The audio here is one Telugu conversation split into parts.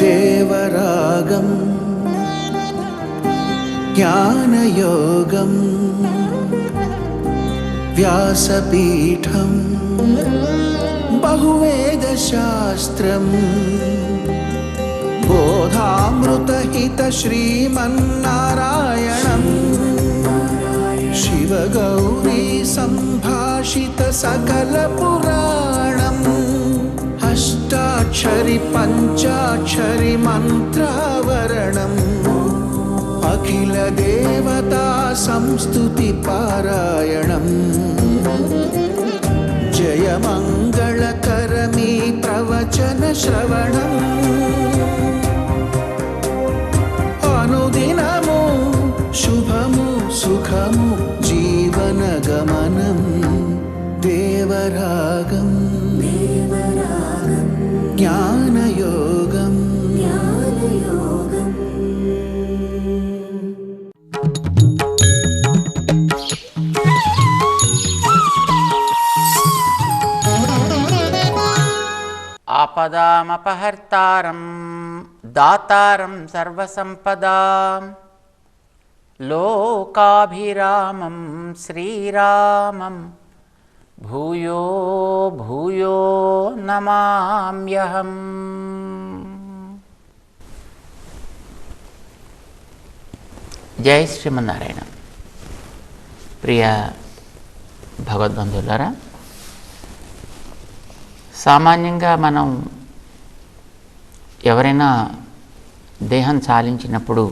దేవరాగం జ్ఞానయోగం వ్యాసపీఠం బహువేదశాస్త్రం బోధామృతహిత శ్రీమన్నారాయణం శివగౌరీ సంభాషిత సకల పురాణం అష్టాక్షరి పంచాక్షరి మంత్రావరణం అఖిల దేవతా సంస్తుతి పారాయణం జయమంగళకరమీ ప్రవచన శ్రవణం అనుదినము శుభము సుఖము జీవన గమనం దేవరాగం జ్ఞానయోగం ఆపదామపహర్తారం దాతారం సర్వసంపదాం లోకాభిరామం శ్రీరామం భూయో భూయో నమామ్యహం. జై శ్రీమన్నారాయణ. ప్రియ భగవద్బంధువులారా, సామాన్యంగా మనం ఎవరైనా దేహం చాలించినప్పుడు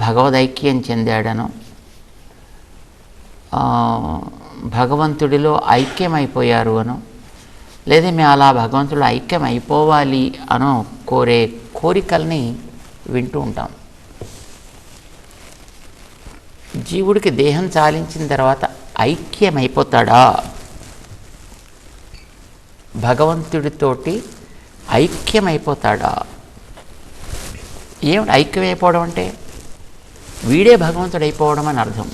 భగవదైక్యం చెందాడనో భగవంతుడిలో ఐక్యమైపోయారు అనో, లేదా మేము అలా భగవంతుడిలో ఐక్యం అయిపోవాలి అనో కోరే కోరికల్ని వింటూ ఉంటాం. జీవుడికి దేహం చాలించిన తర్వాత ఐక్యమైపోతాడా? భగవంతుడితోటి ఐక్యమైపోతాడా? ఏమిటి ఐక్యమైపోవడం అంటే? వీడే భగవంతుడు అయిపోవడం అని అర్థం.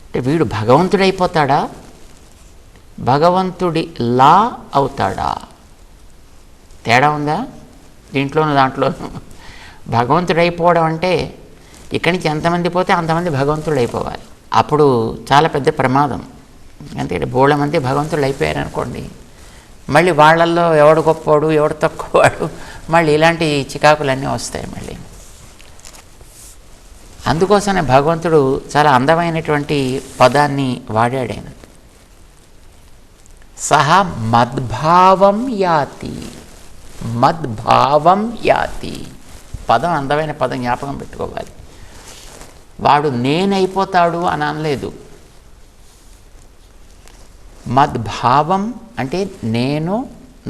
అంటే వీడు భగవంతుడైపోతాడా, భగవంతుడిలా అవుతాడా? తేడా ఉందా దీంట్లోనూ దాంట్లోనూ? భగవంతుడైపోవడం అంటే ఇక్కడి నుంచి ఎంతమంది పోతే అంతమంది భగవంతుడు అయిపోవాలి. అప్పుడు చాలా పెద్ద ప్రమాదం. ఎందుకంటే బోళ్ళ మంది భగవంతుడు అయిపోయారు అనుకోండి, మళ్ళీ వాళ్ళల్లో ఎవడు గొప్పవాడు ఎవడు తక్కువవాడు, మళ్ళీ ఇలాంటి చికాకులన్నీ వస్తాయి మళ్ళీ. అందుకోసమే భగవంతుడు చాలా అందమైనటువంటి పదాన్ని వాడాడు ఆయన. సహా మద్భావం యాతి. మద్భావం యాతి పదం అందమైన పదం, జ్ఞాపకం పెట్టుకోవాలి. వాడు నేనైపోతాడు అని అనలేదు. మద్భావం అంటే నేను,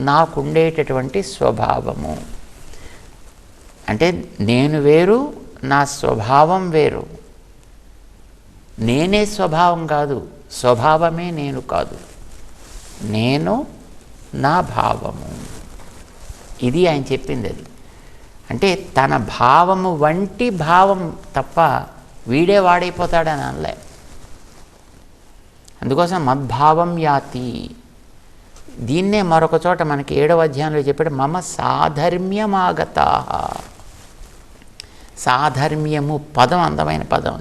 నాకుండేటటువంటి స్వభావము. అంటే నేను వేరు, నా స్వభావం వేరు. నేనే స్వభావం కాదు, స్వభావమే నేను కాదు. నేను నా భావము. ఇది ఆయన చెప్పింది. అది అంటే తన భావము వంటి భావం తప్ప వీడే వాడైపోతాడని అనలే. అందుకోసం మద్భావం యాతి. దీన్నే మరొక చోట మనకి 7వ అధ్యాయంలో చెప్పాడు, మమ సాధర్మ్యమాగతా. సాధర్మ్యము పదం అందమైన పదం.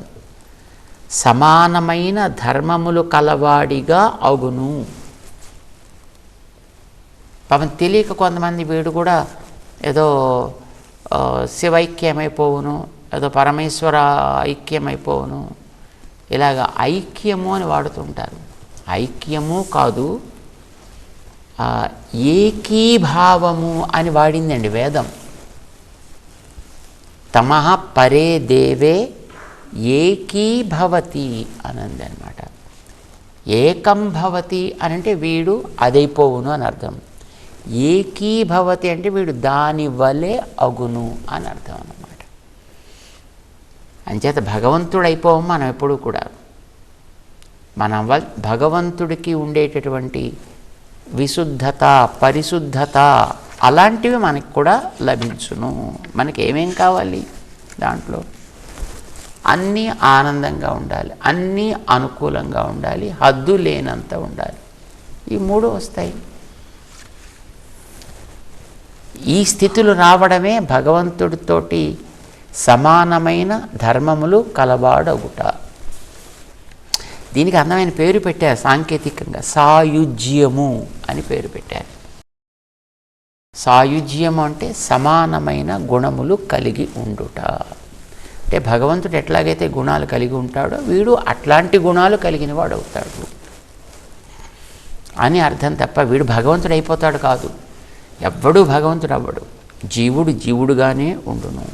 సమానమైన ధర్మములు కలవాడిగా అగును. పాపం తెలియక కొంతమంది వీడు కూడా ఏదో శివైక్యమైపోవును, ఏదో పరమేశ్వర ఐక్యమైపోవును, ఇలాగ ఐక్యము అని వాడుతుంటారు. ఐక్యము కాదు, ఏకీభావము అని వాడిందండి వేదం. తమః పరే దేవే ఏకీభవతి అనంది అనమాట. ఏకం భవతి అని అంటే వీడు అదైపోవును అని అర్థం. ఏకీభవతి అంటే వీడు దాని వలె అగును అని అర్థం అన్నమాట. అంచేత భగవంతుడైపోవం మనం ఎప్పుడూ కూడా. మన భగవంతుడికి ఉండేటటువంటి విశుద్ధత, పరిశుద్ధత అలాంటివి మనకి కూడా లభించును. మనకి ఏమేం కావాలి దాంట్లో? అన్నీ ఆనందంగా ఉండాలి, అన్నీ అనుకూలంగా ఉండాలి, హద్దు లేనంత ఉండాలి. ఈ మూడు వస్తాయి. ఈ స్థితులు రావడమే భగవంతుడితోటి సమానమైన ధర్మములు కలవాడగుట. దీనికి అందమైన పేరు పెట్టారు సాంకేతికంగా, సాయుజ్యము అని పేరు పెట్టారు. సాయుజ్యము అంటే సమానమైన గుణములు కలిగి ఉండుట. అంటే భగవంతుడు ఎట్లాగైతే గుణాలు కలిగి ఉంటాడో వీడు అట్లాంటి గుణాలు కలిగిన వాడు అవుతాడు అని అర్థం తప్ప వీడు భగవంతుడు అయిపోతాడు కాదు. ఎవ్వడూ భగవంతుడు అవ్వడు. జీవుడు జీవుడుగానే ఉండును,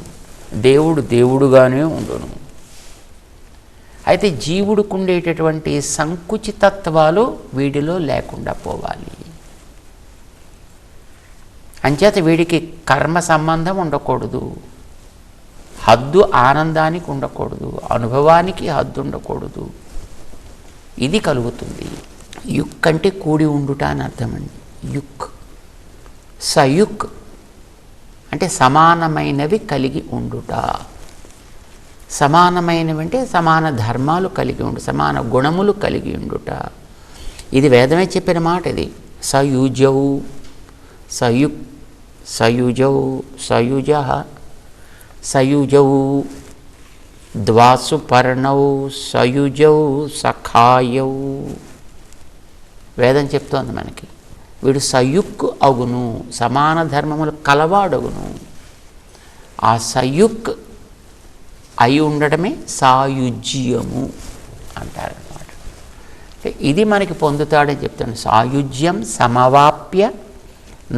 దేవుడు దేవుడుగానే ఉండును. అయితే జీవుడికి ఉండేటటువంటి సంకుచితత్వాలు వీడిలో లేకుండా పోవాలి. అంచేత వీడికి కర్మ సంబంధం ఉండకూడదు, హద్దు ఆనందానికి ఉండకూడదు, అనుభవానికి హద్దు ఉండకూడదు. ఇది కలుగుతుంది. యుక్ అంటే కూడి ఉండుట అని అర్థమండి. యుక్ సయుక్ అంటే సమానమైనవి కలిగి ఉండుట. సమానమైనవి అంటే సమాన ధర్మాలు కలిగి ఉండు, సమాన గుణములు కలిగి ఉండుట. ఇది వేదమే చెప్పిన మాట. ఇది సయుజౌ సయుక్ సయుజౌ సయుజ సయుజౌ ద్వాసు పర్ణౌ సయుజౌ సఖాయౌ. వేదం చెప్తోంది మనకి. వీడు సయుక్ అగును, సమాన ధర్మములు కలవాడగును. ఆ సయుక్ అయి ఉండడమే సాయుజ్యము అంటారన్నమాట. ఇది మనకి పొందుతాడని చెప్తాను. సాయుజ్యం సమవాప్య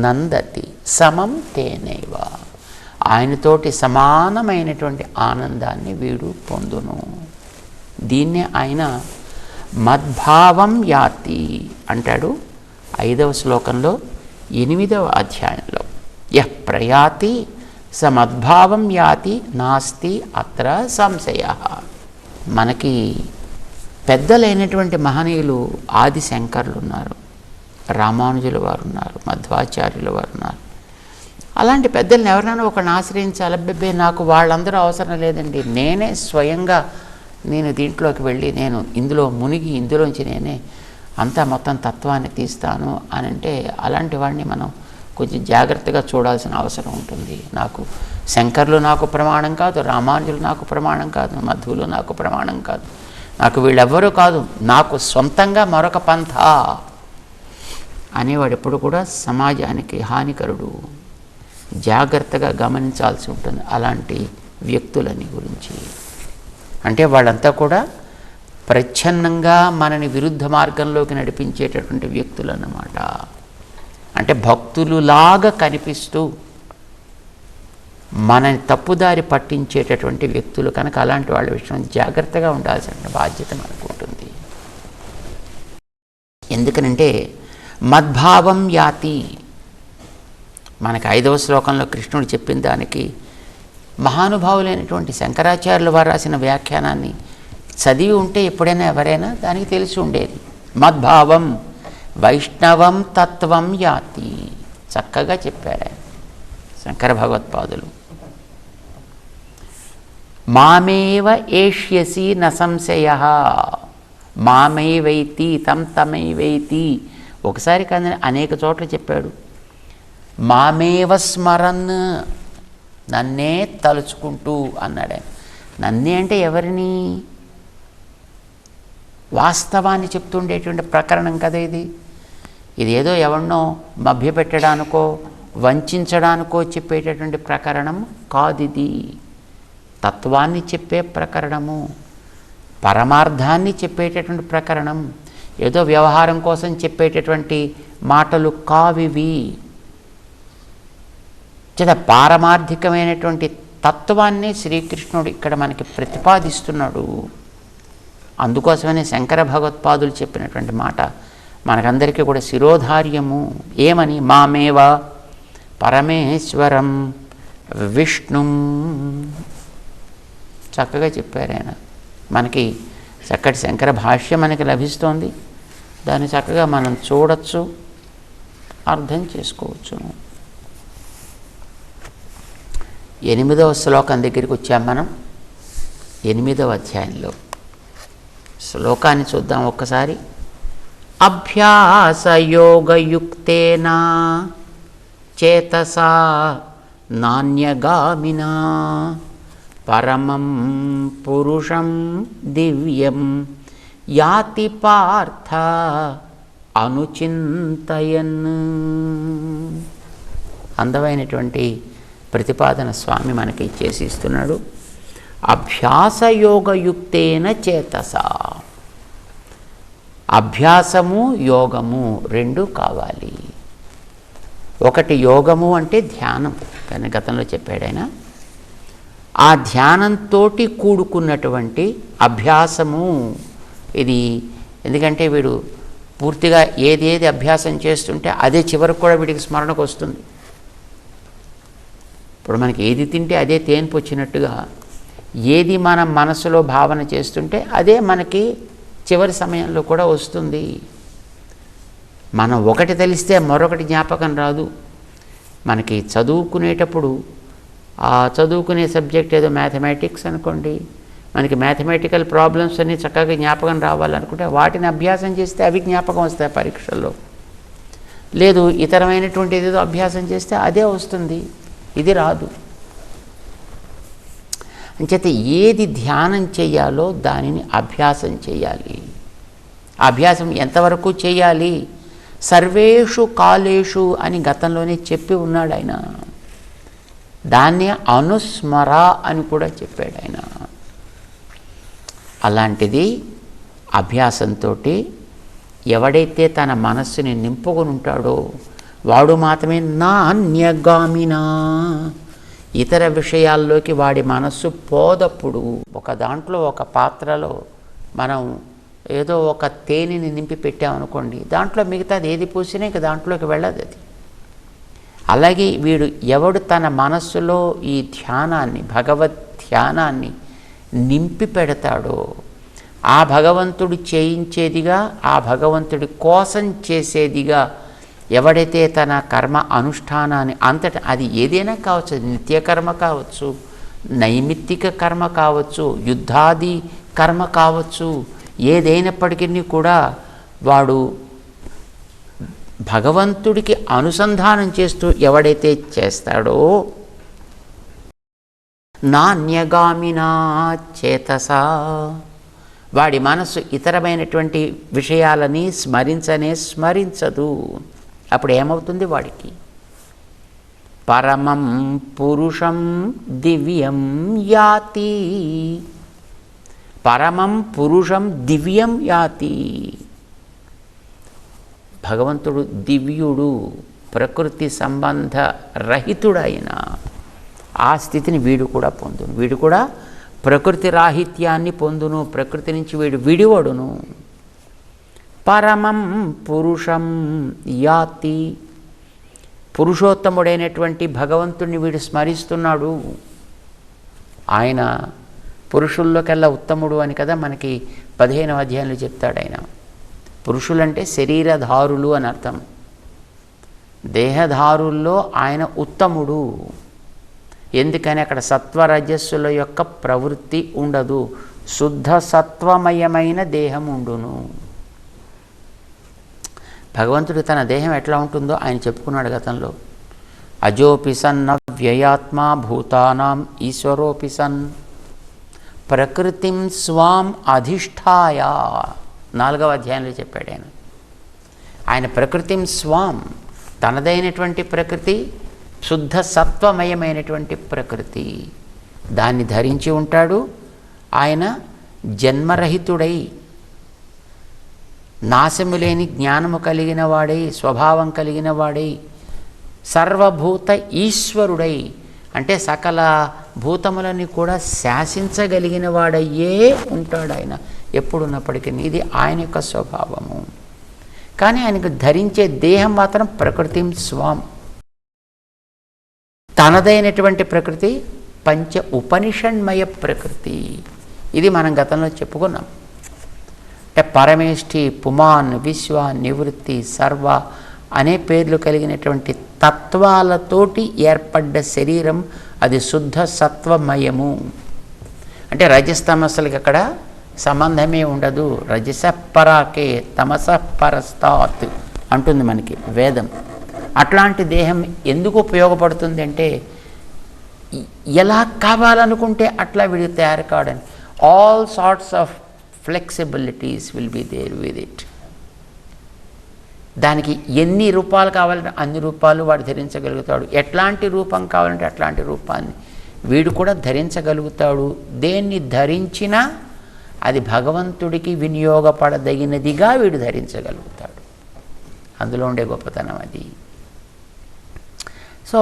నందతి సమం తేనేవ. ఆయనతోటి సమానమైనటువంటి ఆనందాన్ని వీడు పొందును. దీన్నే ఆయన మద్భావం యాతి అంటాడు 5వ శ్లోకంలో 8వ అధ్యాయంలో. యః ప్రయాతి స మద్భావం యాతి నాస్తి అత్ర సంశయ. మనకి పెద్దలైనటువంటి మహనీయులు ఆది శంకరులు ఉన్నారు, రామానుజుల వారు ఉన్నారు, మధ్వాచార్యుల వారు ఉన్నారు. అలాంటి పెద్దల్ని ఎవరైనా ఒకరిని ఆశ్రయించాలి. అబ్బెబ్బే నాకు వాళ్ళందరూ అవసరం లేదండి, నేనే స్వయంగా నేను దీంట్లోకి వెళ్ళి నేను ఇందులో మునిగి ఇందులోంచి నేనే అంతా మొత్తం తత్వాన్ని తీస్తాను అని అంటే అలాంటి వాడిని మనం కొంచెం జాగ్రత్తగా చూడాల్సిన అవసరం ఉంటుంది. నాకు శంకర్లు నాకు ప్రమాణం కాదు, రామానుజులు నాకు ప్రమాణం కాదు, మధ్వులు నాకు ప్రమాణం కాదు, నాకు వీళ్ళెవ్వరూ కాదు, నాకు సొంతంగా మరొక పంథ అనేవాడు ఎప్పుడు కూడా సమాజానికి హానికరుడు. జాగ్రత్తగా గమనించాల్సి ఉంటుంది అలాంటి వ్యక్తులని గురించి. అంటే వాళ్ళంతా కూడా ప్రచ్ఛన్నంగా మనని విరుద్ధ మార్గంలోకి నడిపించేటటువంటి వ్యక్తులు అన్నమాట. అంటే భక్తులులాగా కనిపిస్తూ మనని తప్పుదారి పట్టించేటటువంటి వ్యక్తులు కనుక అలాంటి వాళ్ళ విషయం జాగ్రత్తగా ఉండాల్సిన బాధ్యత మనకు ఉంటుంది. ఎందుకనంటే మద్భావం యాతి. మనకి 5వ శ్లోకంలో కృష్ణుడు చెప్పిన దానికి మహానుభావులైనటువంటి శంకరాచార్యుల వారు రాసిన వ్యాఖ్యానాన్ని చదివి ఉంటే ఎప్పుడైనా ఎవరైనా దానికి తెలిసి ఉండేది. మద్భావం వైష్ణవం తత్వం యాతి. చక్కగా చెప్పారు ఆయన శంకర భగవత్పాదులు. మామేవ ఏష్యసి న సంశయ మామైవైతి తం తమైవైతి. ఒకసారి కానీ అనేక చోట్ల చెప్పాడు. మామేవ స్మరన్, నన్నే తలుచుకుంటూ అన్నాడు ఆయన. నన్నే అంటే ఎవరిని? వాస్తవాన్ని చెప్తుండేటువంటి ప్రకరణం కదా ఇది. ఇది ఏదో ఎవరినో మభ్యపెట్టడానికో వంచడానికో చెప్పేటటువంటి ప్రకరణం కాదు. ఇది తత్వాన్ని చెప్పే ప్రకరణము, పరమార్థాన్ని చెప్పేటటువంటి ప్రకరణం. ఏదో వ్యవహారం కోసం చెప్పేటటువంటి మాటలు కావివి. చేత పారమార్థికమైనటువంటి తత్వాన్ని శ్రీకృష్ణుడు ఇక్కడ మనకి ప్రతిపాదిస్తున్నాడు. అందుకోసమనే శంకర భగవత్పాదులు చెప్పినటువంటి మాట మనకందరికీ కూడా శిరోధార్యము. ఏమని? మామేవ పరమేశ్వరం విష్ణుం. చక్కగా చెప్పారు ఆయన. మనకి చక్కటి శంకర భాష్యం మనకి లభిస్తోంది. దాన్ని చక్కగా మనం చూడొచ్చు, అర్థం చేసుకోవచ్చు. 8వ శ్లోకం దగ్గరికి వచ్చాం మనం. 8వ అధ్యాయంలో శ్లోకాన్ని చూద్దాం ఒక్కసారి. అభ్యాసయోగయుక్తేన చేతసా నాన్యగామినా పరమం పురుషం దివ్యం యాతి పార్థ అనుచింతయన్. అందమైనటువంటి ప్రతిపాదన స్వామి మనకి చేసి ఇస్తున్నాడు. అభ్యాసయోగయుక్తేన చేతసా. అభ్యాసము యోగము రెండు కావాలి. ఒకటి యోగము అంటే ధ్యానం, కానీ గతంలో చెప్పాడు ఆయన. ఆ ధ్యానంతో కూడుకున్నటువంటి అభ్యాసము ఇది. ఎందుకంటే వీడు పూర్తిగా ఏది అభ్యాసం చేస్తుంటే అదే చివరికి కూడా వీడికి స్మరణకు వస్తుంది. ఇప్పుడు మనకి ఏది తింటే అదే తేన్పు వచ్చినట్టుగా ఏది మనం మనసులో భావన చేస్తుంటే అదే మనకి చివరి సమయంలో కూడా వస్తుంది. మనం ఒకటి తెలిస్తే మరొకటి జ్ఞాపకం రాదు. మనకి చదువుకునేటప్పుడు ఆ చదువుకునే సబ్జెక్ట్ ఏదో మ్యాథమెటిక్స్ అనుకోండి, మనకి మ్యాథమెటికల్ ప్రాబ్లమ్స్ అన్నీ చక్కగా జ్ఞాపకం రావాలనుకుంటే వాటిని అభ్యాసం చేస్తే అవి జ్ఞాపకం వస్తాయి పరీక్షల్లో. లేదు ఇతరమైనటువంటి ఏదో అభ్యాసం చేస్తే అదే వస్తుంది, ఇది రాదు. అంచేత ఏది ధ్యానం చేయాలో దానిని అభ్యాసం చేయాలి. అభ్యాసం ఎంతవరకు చేయాలి? సర్వేషు కాలేషు అని గతంలోనే చెప్పి ఉన్నాడు ఆయన. దాన్ని అనుస్మర అని కూడా చెప్పాడు ఆయన. అలాంటిది అభ్యాసంతో ఎవడైతే తన మనస్సుని నింపుకొని ఉంటాడో వాడు మాత్రమే నాన్యగామినా, ఇతర విషయాల్లోకి వాడి మనస్సు పోదప్పుడు. ఒక దాంట్లో ఒక పాత్రలో మనం ఏదో ఒక తేనెని నింపి పెట్టామనుకోండి, దాంట్లో మిగతాది ఏది పూసినా ఇక దాంట్లోకి వెళ్ళదు అది. అలాగే వీడు ఎవడు తన మనస్సులో ఈ ధ్యానాన్ని, భగవద్ ధ్యానాన్ని నింపి పెడతాడో, ఆ భగవంతుడు చేయించేదిగా, ఆ భగవంతుడి కోసం చేసేదిగా ఎవడైతే తన కర్మ అనుష్ఠానాన్ని అంతటా, అది ఏదైనా కావచ్చు, నిత్యకర్మ కావచ్చు, నైమిత్తిక కర్మ కావచ్చు, యుద్ధాది కర్మ కావచ్చు, ఏదైనప్పటికీ కూడా వాడు భగవంతుడికి అనుసంధానం చేస్తూ ఎవడైతే చేస్తాడో నాన్యగామినా చేతసా, వాడి మనస్సు ఇతరమైనటువంటి విషయాలని స్మరించదు. అప్పుడు ఏమవుతుంది? వాడికి పరమం పురుషం దివ్యం యాతి. పరమం పురుషం దివ్యం యాతి. భగవంతుడు దివ్యుడు, ప్రకృతి సంబంధ రహితుడైన ఆ స్థితిని వీడు కూడా పొందును. వీడు కూడా ప్రకృతి రాహిత్యాన్ని పొందును, ప్రకృతి నుంచి వీడు విడివడును. పరమం పురుషం యాతి. పురుషోత్తముడైనటువంటి భగవంతుడిని వీడు స్మరిస్తున్నాడు. ఆయన పురుషుల్లోకెల్లా ఉత్తముడు అని కదా మనకి 15వ అధ్యాయంలో చెప్తాడు ఆయన. పురుషులంటే శరీరధారులు అని అర్థం. దేహధారుల్లో ఆయన ఉత్తముడు. ఎందుకని అక్కడ సత్వరజస్సుల యొక్క ప్రవృత్తి ఉండదు, శుద్ధ సత్వమయమైన దేహం ఉండును. భగవంతుడు తన దేహం ఎట్లా ఉంటుందో ఆయన చెప్పుకున్నాడు గతంలో. అజోపి సన్ వ్యయాత్మా భూతానాం ఈశ్వరోపి సన్ ప్రకృతిం స్వాం అధిష్ఠాయ 4వ అధ్యాయంలో చెప్పాడు ఆయన. ఆయన ప్రకృతిం స్వాం, తనదైనటువంటి ప్రకృతి, శుద్ధ సత్వమయమైనటువంటి ప్రకృతి, దాన్ని ధరించి ఉంటాడు. ఆయన జన్మరహితుడై, నాశము లేని జ్ఞానము కలిగిన వాడై, స్వభావం కలిగిన వాడై, సర్వభూత ఈశ్వరుడై, అంటే సకల భూతములని కూడా శాసించగలిగిన వాడయ్యే ఉంటాడు ఆయన ఎప్పుడున్నప్పటికీ. ఇది ఆయన యొక్క స్వభావము. కానీ ఆయనకు ధరించే దేహం మాత్రం ప్రకృతి స్వాం, తనదైనటువంటి ప్రకృతి, పంచ ఉపనిషణ్మయ ప్రకృతి. ఇది మనం గతంలో చెప్పుకున్నాం. అంటే పరమేష్ఠి, పుమాన్, విశ్వ, నివృత్తి, సర్వ అనే పేర్లు కలిగినటువంటి తత్వాలతోటి ఏర్పడ్డ శరీరం, అది శుద్ధ సత్వమయము. అంటే రజస్తమస్సులకి అక్కడ సంబంధమే ఉండదు. రజస పరాకే తమస పరస్తాత్ అంటుంది మనకి వేదం. అట్లాంటి దేహం ఎందుకు ఉపయోగపడుతుంది అంటే ఎలా కావాలనుకుంటే అట్లా వీడికి తయారు కావడానికి all sorts of flexibilities will be there with it. దానికి ఎన్ని రూపాలు కావాలంటే అన్ని రూపాలు వాడు ధరించగలుగుతాడు. ఎట్లాంటి రూపం కావాలంటే అట్లాంటి రూపాన్ని వీడు కూడా ధరించగలుగుతాడు. దేన్ని ధరించినా అది భగవంతుడికి వినియోగపడదగినదిగా వీడు ధరించగలుగుతాడు. అందులో ఉండే గొప్పతనం అది. సో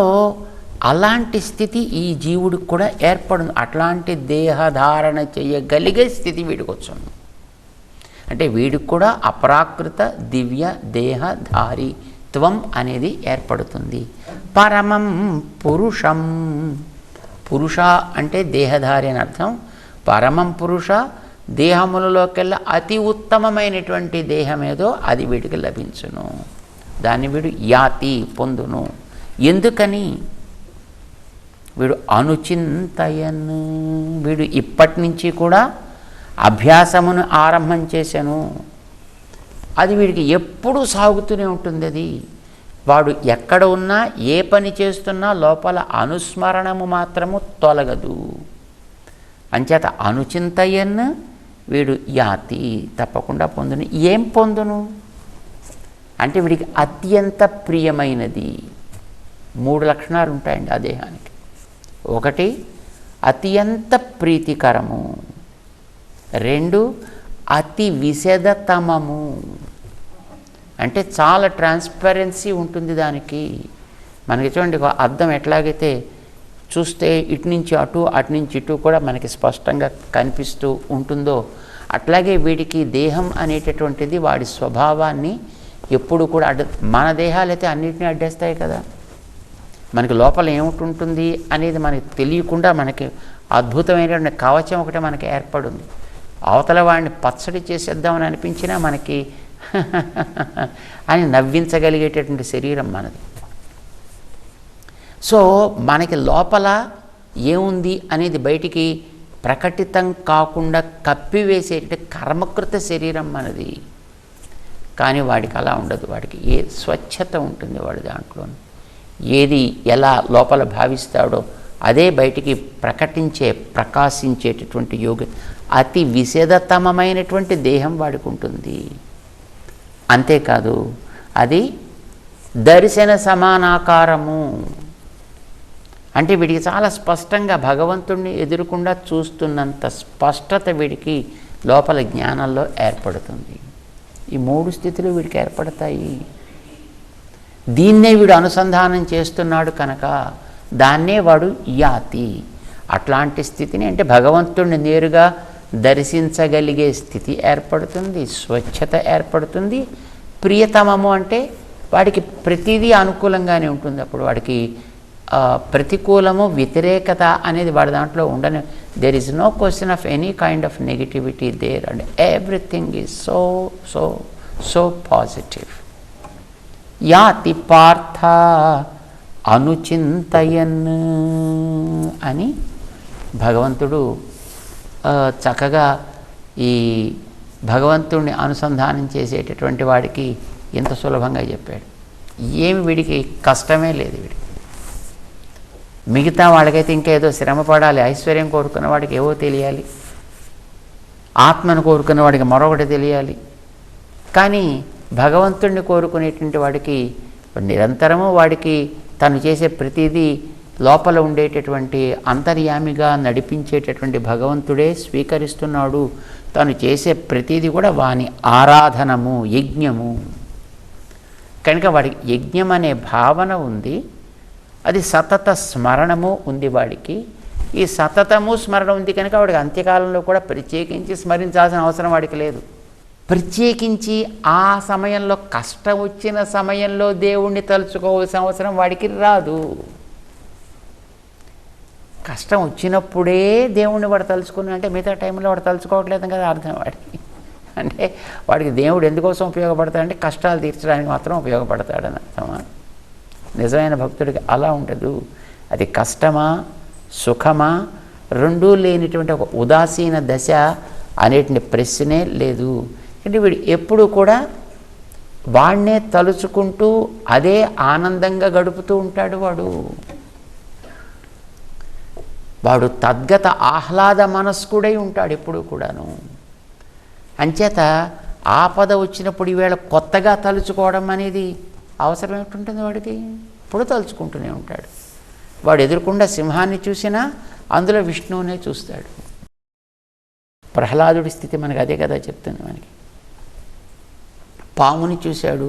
అలాంటి స్థితి ఈ జీవుడికి కూడా ఏర్పడును. అట్లాంటి దేహధారణ చేయగలిగే స్థితి వీడికి వచ్చును. అంటే వీడికి కూడా అప్రాకృత దివ్య దేహధారిత్వం అనేది ఏర్పడుతుంది. పరమం పురుషం, పురుష అంటే దేహధారి అని అర్థం. పరమం పురుష, దేహములలోకెల్లా అతి ఉత్తమమైనటువంటి దేహమేదో అది వీడికి లభించును. దాన్ని వీడు యాతి పొందును. ఎందుకని? వీడు అనుచింతయన్, వీడు ఇప్పటి నుంచి కూడా అభ్యాసమును ఆరంభం చేశాను. అది వీడికి ఎప్పుడూ సాగుతూనే ఉంటుంది. అది వాడు ఎక్కడ ఉన్నా ఏ పని చేస్తున్నా లోపల అనుస్మరణము మాత్రము తొలగదు. అంచేత అనుచింతయన్ వీడు యాతి తప్పకుండా పొందును. ఏం పొందును అంటే వీడికి అత్యంత ప్రియమైనది. 3 లక్షణాలు ఉంటాయండి ఆ దేహానికి. 1 అత్యంత ప్రీతికరము, 2 అతి విశదతమము అంటే చాలా ట్రాన్స్పరెన్సీ ఉంటుంది దానికి. మనకి చూడండి అద్దం ఎట్లాగైతే చూస్తే ఇటు నుంచి అటు అటు నుంచి ఇటు కూడా మనకి స్పష్టంగా కనిపిస్తూ ఉంటుందో అట్లాగే వీడికి దేహం అనేటటువంటిది వాడి స్వభావాన్ని ఎప్పుడు కూడా మన దేహాలైతే అన్నిటినీ అడ్డేస్తాయి కదా. మనకి లోపల ఏమిటి అనేది మనకి తెలియకుండా మనకి అద్భుతమైనటువంటి కవచం ఒకటి మనకి ఏర్పడింది. అవతల వాడిని పచ్చడి చేసేద్దామని అనిపించినా మనకి అని నవ్వించగలిగేటటువంటి శరీరం మనది. సో మనకి లోపల ఏముంది అనేది బయటికి ప్రకటితం కాకుండా కప్పివేసేట కర్మకృత శరీరం మనది. కానీ వాడికి అలా ఉండదు. వాడికి ఏ స్వచ్ఛత ఉంటుంది వాడి దాంట్లో. ఏది ఎలా లోపల భావిస్తాడో అదే బయటికి ప్రకాశించేటటువంటి యోగ అతి విశేదతమమైనటువంటి దేహం వాడికి ఉంటుంది. అంతేకాదు అది దర్శన సమానాకారము అంటే వీడికి చాలా స్పష్టంగా భగవంతుడిని ఎదురుకుండా చూస్తున్నంత స్పష్టత వీడికి లోపల జ్ఞానంలో ఏర్పడుతుంది. ఈ 3 స్థితులు వీడికి ఏర్పడతాయి. దీన్నే వీడు అనుసంధానం చేస్తున్నాడు కనుక దాన్నే వాడు యాతి. అట్లాంటి స్థితిని అంటే భగవంతుడిని నేరుగా దర్శించగలిగే స్థితి ఏర్పడుతుంది, స్వచ్ఛత ఏర్పడుతుంది. ప్రియతమము అంటే వాడికి ప్రతిదీ అనుకూలంగానే ఉంటుంది. అప్పుడు వాడికి ప్రతికూలము వ్యతిరేకత అనేది వాడి దాంట్లో ఉండని. There is no question of any kind of negativity there and everything is so so so positive. యాతి పార్థ అనుచింతయన్ అని భగవంతుడు చక్కగా ఈ భగవంతుడిని అనుసంధానం చేసేటటువంటి వాడికి ఎంత సులభంగా చెప్పాడు. ఏమి వీడికి కష్టమే లేదు. వీడికి మిగతా వాళ్ళకైతే ఇంకా ఏదో శ్రమ పడాలి. ఐశ్వర్యం కోరుకున్న వాడికి ఏవో తెలియాలి, ఆత్మను కోరుకున్న వాడికి మరొకటి తెలియాలి. కానీ భగవంతుడిని కోరుకునేటువంటి వాడికి నిరంతరము వాడికి తను చేసే ప్రతిదీ లోపల ఉండేటటువంటి అంతర్యామిగా నడిపించేటటువంటి భగవంతుడే స్వీకరిస్తున్నాడు. తను చేసే ప్రతిదీ కూడా వాని ఆరాధనము, యజ్ఞము. కనుక వాడికి యజ్ఞం అనే భావన ఉంది. అది సతత స్మరణము ఉంది వాడికి. ఈ సతతము స్మరణ ఉంది కనుక వాడికి అంత్యకాలంలో కూడా ప్రత్యేకించి స్మరించాల్సిన అవసరం వాడికి లేదు. ప్రత్యేకించి ఆ సమయంలో కష్టం వచ్చిన సమయంలో దేవుణ్ణి తలుచుకోవాల్సిన అవసరం వాడికి రాదు. కష్టం వచ్చినప్పుడే దేవుణ్ణి వాడు తలుచుకుని అంటే మిగతా టైంలో వాడు తలుచుకోవట్లేదు కదా అర్థం వాడికి. అంటే వాడికి దేవుడు ఎందుకోసం ఉపయోగపడతాడంటే కష్టాలు తీర్చడానికి మాత్రం ఉపయోగపడతాడని అర్థమా? నిజమైన భక్తుడికి అలా ఉండదు. అది కష్టమా సుఖమా రెండూ లేనిటువంటి ఒక ఉదాసీన దశ అనేటువంటి ప్రశ్నే లేదు. అంటే వీడు ఎప్పుడు కూడా వాడినే తలుచుకుంటూ అదే ఆనందంగా గడుపుతూ ఉంటాడు. వాడు తద్గత ఆహ్లాద మనస్కుడై ఉంటాడు ఎప్పుడు కూడాను. అంచేత ఆపద వచ్చినప్పుడు ఈవేళ కొత్తగా తలుచుకోవడం అనేది అవసరం ఏమిటి వాడికి? ఇప్పుడు తలుచుకుంటూనే ఉంటాడు. వాడు ఎదురుకుండా సింహాన్ని చూసినా అందులో విష్ణువునే చూస్తాడు. ప్రహ్లాదుడి స్థితి మనకు అదే కదా చెప్తుంది. మనకి పాముని చూశాడు,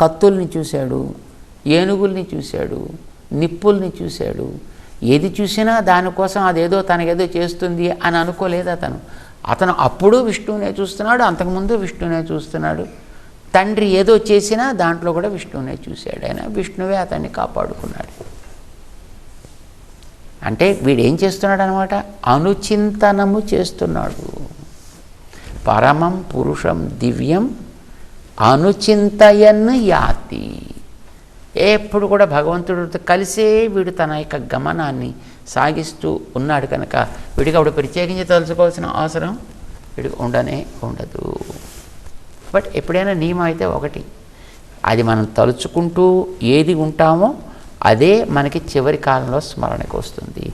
కత్తుల్ని చూశాడు, ఏనుగుల్ని చూశాడు, నిప్పుల్ని చూశాడు. ఏది చూసినా దానికోసం అదేదో తనకేదో చేస్తుంది అని అనుకోలేదు అతను అప్పుడు విష్ణువునే చూస్తున్నాడు, అంతకుముందు విష్ణువునే చూస్తున్నాడు. తండ్రి ఏదో చేసినా దాంట్లో కూడా విష్ణువునే చూశాడు. ఆయన విష్ణువే అతన్ని కాపాడుకున్నాడు. అంటే వీడేం చేస్తున్నాడు అనమాట? అనుచింతనము చేస్తున్నాడు. పరమం పురుషం దివ్యం అనుచింతయన్ యాతి. ఎప్పుడు కూడా భగవంతుడితో కలిసే వీడు తన యొక్క గమనాన్ని సాగిస్తూ ఉన్నాడు కనుక వీడికి అప్పుడు ప్రత్యేకించి తలుచుకోవాల్సిన అవసరం వీడికి ఉండదు. బట్ ఎప్పుడైనా నియమం అయితే ఒకటి, అది మనం తలుచుకుంటూ ఏది ఉంటామో అదే మనకి చివరి కాలంలో స్మరణకు వస్తుంది.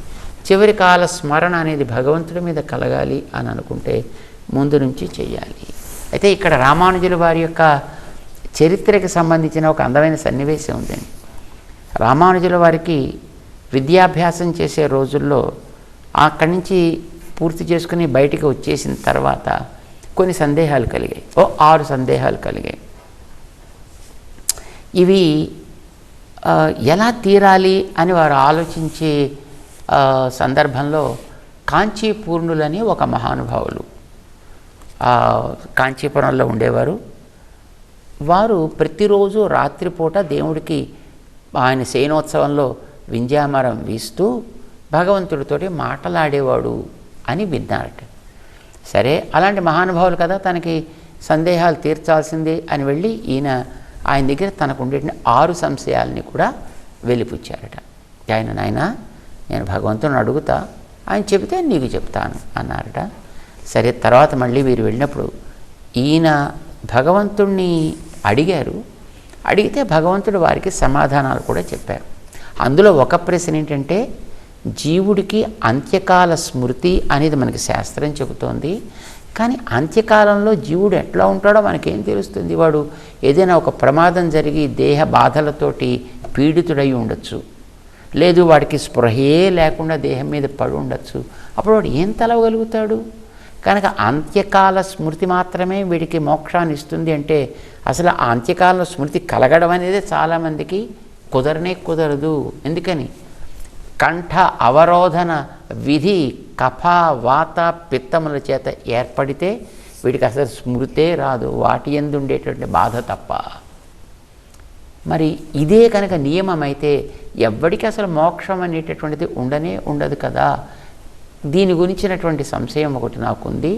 చివరి కాల స్మరణ అనేది భగవంతుడి మీద కలగాలి అని అనుకుంటే ముందు నుంచి చేయాలి. అయితే ఇక్కడ రామానుజుల వారి యొక్క చరిత్రకి సంబంధించిన ఒక అందమైన సన్నివేశం ఉందండి. రామానుజుల వారికి విద్యాభ్యాసం చేసే రోజుల్లో అక్కడి నుంచి పూర్తి చేసుకుని బయటికి వచ్చేసిన తర్వాత కొన్ని సందేహాలు కలిగాయి. 6 సందేహాలు కలిగాయి. ఇవి ఎలా తీరాలి అని వారు ఆలోచించే సందర్భంలో కాంచీపూర్ణులని ఒక మహానుభావులు కాంచీపురంలో ఉండేవారు. వారు ప్రతిరోజు రాత్రిపూట దేవుడికి ఆయన శయనోత్సవంలో వింజామరం వీస్తూ భగవంతుడితోటి మాటలాడేవాడు అని విన్నారట. సరే, అలాంటి మహానుభావులు కదా, తనకి సందేహాలు తీర్చాల్సిందే అని వెళ్ళి ఆయన దగ్గర తనకు ఉండే 6 సంశయాలని కూడా వెలిపుచ్చారట. నాయన నేను భగవంతుని అడుగుతా, ఆయన చెబితే నీకు చెప్తాను అన్నారట. సరే, తర్వాత మళ్ళీ వీరు వెళ్ళినప్పుడు ఈయన భగవంతుణ్ణి అడిగారు. అడిగితే భగవంతుడు వారికి సమాధానాలు కూడా చెప్పారు. అందులో ఒక ప్రశ్న ఏంటంటే, జీవుడికి అంత్యకాల స్మృతి అనేది మనకి శాస్త్రం చెబుతోంది. కానీ అంత్యకాలంలో జీవుడు ఎట్లా ఉంటాడో మనకేం తెలుస్తుంది? వాడు ఏదైనా ఒక ప్రమాదం జరిగి దేహ బాధలతోటి పీడితుడై ఉండొచ్చు, లేదు వాడికి స్పృహే లేకుండా దేహం మీద పడి ఉండొచ్చు. అప్పుడు వాడు ఏం తలవగలుగుతాడు? కనుక అంత్యకాల స్మృతి మాత్రమే వీడికి మోక్షాన్ని ఇస్తుంది అంటే అసలు ఆ అంత్యకాల స్మృతి కలగడం అనేది చాలామందికి కుదరదు. ఎందుకని? కంఠ అవరోధన విధి కఫ వాత పిత్తముల చేత ఏర్పడితే వీడికి అసలు స్మృతే రాదు, వాటి యందు ఉండేటువంటి బాధ తప్ప. మరి ఇదే కనుక నియమం అయితే ఎవ్వడికి అసలు మోక్షం అనేటటువంటిది ఉండదు కదా. దీని గురించినటువంటి సంశయం ఒకటి నాకుంది,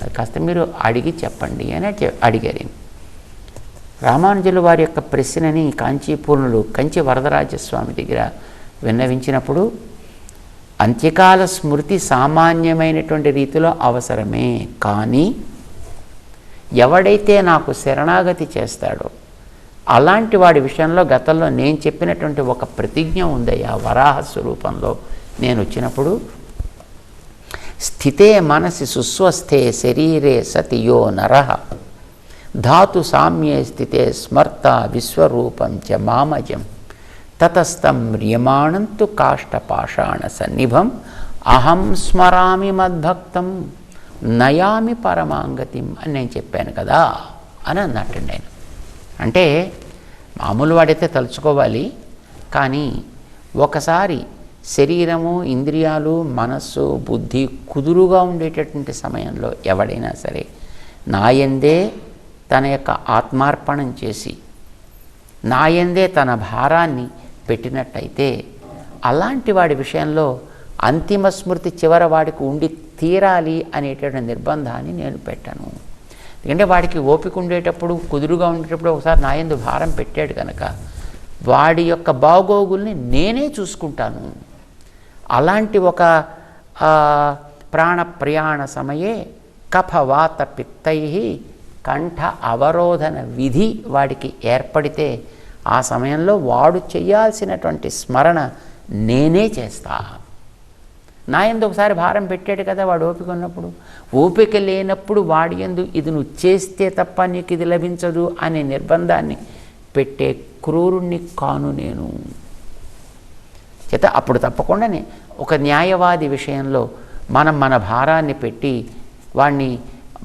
అది కాస్త మీరు అడిగి చెప్పండి అని అడిగారు. రామానుజుల వారి యొక్క ప్రశ్నని కాంచీపూర్ణులు కంచి వరదరాజస్వామి దగ్గర విన్నవించినప్పుడు అంత్యకాల స్మృతి సామాన్యమైనటువంటి రీతిలో అవసరమే, కానీ ఎవడైతే నాకు శరణాగతి చేస్తాడో అలాంటి వాడి విషయంలో గతంలో నేను చెప్పినటువంటి ఒక ప్రతిజ్ఞ ఉందయ్యా. వరాహ స్వరూపంలో నేను వచ్చినప్పుడు స్థితే మనసి సుస్వస్థే శరీరే సతియో నరః ధాతు సామ్యే స్థితే స్మర్త విశ్వరూపం చ మామజం తతస్థం మ్రియమాణంతు కాష్టపాషాణ సన్నిభం అహం స్మరామి మద్భక్తం నయామి పరమాంగతిం అని నేను చెప్పాను కదా అని అన్నట్టండి ఆయన. అంటే మామూలు వాడైతే తలుచుకోవాలి, కానీ ఒకసారి శరీరము ఇంద్రియాలు మనస్సు బుద్ధి కుదురుగా ఉండేటటువంటి సమయంలో ఎవడైనా సరే నాయందే తన యొక్క ఆత్మార్పణం చేసి నాయందే తన భారాన్ని పెట్టినట్టయితే అలాంటి వాడి విషయంలో అంతిమ స్మృతి చివర వాడికి ఉండి తీరాలి అనేటటువంటి నిర్బంధాన్ని నేను పెట్టను. ఎందుకంటే వాడికి ఓపిక ఉండేటప్పుడు కుదురుగా ఉండేటప్పుడు ఒకసారి నాయందు భారం పెట్టాడు కనుక వాడి యొక్క బాగోగుల్ని నేనే చూసుకుంటాను. అలాంటి ఒక ప్రాణప్రయాణ సమయే కఫవాత పిత్తై కంఠ అవరోధన విధి వాడికి ఏర్పడితే ఆ సమయంలో వాడు చేయాల్సినటువంటి స్మరణ నేనే చేస్తా. నా యందు ఒకసారి భారం పెట్టాడు కదా వాడు ఓపిక ఉన్నప్పుడు. ఓపిక లేనప్పుడు వాడి యందు ఇది నువ్వు చేస్తే తప్ప నీకు ఇది లభించదు అనే నిర్బంధాన్ని పెట్టే క్రూరుణ్ణి కాను నేను. చేత అప్పుడు తప్పకుండానే ఒక న్యాయవాది విషయంలో మనం మన భారాన్ని పెట్టి వాడిని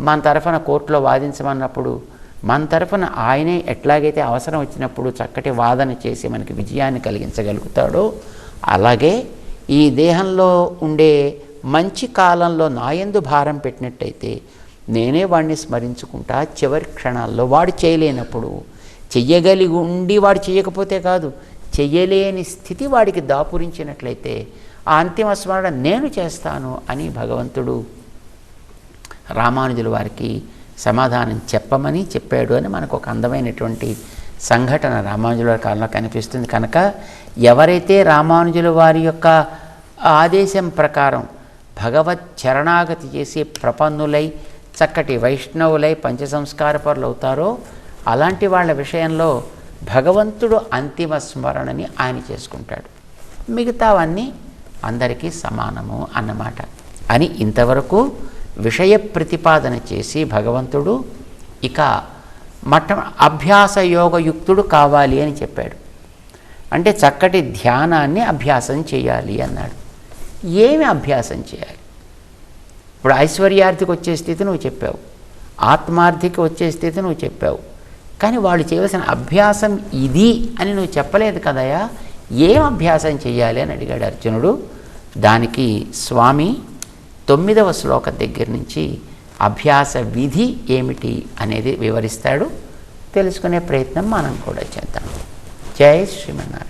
మన తరఫున కోర్టులో వాదించమన్నప్పుడు మన తరఫున ఆయనే ఎట్లాగైతే అవసరం వచ్చినప్పుడు చక్కటి వాదన చేసి మనకి విజయాన్ని కలిగించగలుగుతాడో అలాగే ఈ దేహంలో ఉండే మంచి కాలంలో నాయందు భారం పెట్టినట్టయితే నేనే వాడిని స్మరించుకుంటా. చివరి క్షణాల్లో వాడు చేయలేనప్పుడు, చెయ్యగలిగి ఉండి వాడు చేయకపోతే కాదు, చెయ్యలేని స్థితి వాడికి దాపురించినట్లయితే ఆ అంతిమ స్మరణ నేను చేస్తాను అని భగవంతుడు రామానుజుల వారికి సమాధానం చెప్పమని చెప్పాడు అని మనకు ఒక అందమైనటువంటి సంఘటన రామానుజుల వారి కాలంలో కనిపిస్తుంది. కనుక ఎవరైతే రామానుజుల వారి యొక్క ఆదేశం ప్రకారం భగవత్ చరణాగతి చేసి ప్రపన్నులై చక్కటి వైష్ణవులై పంచసంస్కార పరులు అవుతారో అలాంటి వాళ్ళ విషయంలో భగవంతుడు అంతిమ స్మరణని ఆయన చేసుకుంటాడు. మిగతావన్నీ అందరికీ సమానము అన్నమాట అని ఇంతవరకు విషయ ప్రతిపాదన చేసి భగవంతుడు ఇక అభ్యాస యోగయుక్తుడు కావాలి అని చెప్పాడు. అంటే చక్కటి ధ్యానాన్ని అభ్యాసం చేయాలి అన్నాడు. ఏమి అభ్యాసం చేయాలి? ఇప్పుడు ఐశ్వర్యార్థికి వచ్చే స్థితి నువ్వు చెప్పావు, ఆత్మార్థికి వచ్చే స్థితి నువ్వు చెప్పావు, కానీ వాళ్ళు చేయవలసిన అభ్యాసం ఇది అని నువ్వు చెప్పలేదు కదయా. ఏం అభ్యాసం చేయాలి అని అడిగాడు అర్జునుడు. దానికి స్వామి 9వ శ్లోకం దగ్గర నుంచి అభ్యాస విధి ఏమిటి అనేది వివరిస్తాడు. తెలుసుకునే ప్రయత్నం మనం కూడా చేద్దాం. జై శ్రీమన్నారాయణ.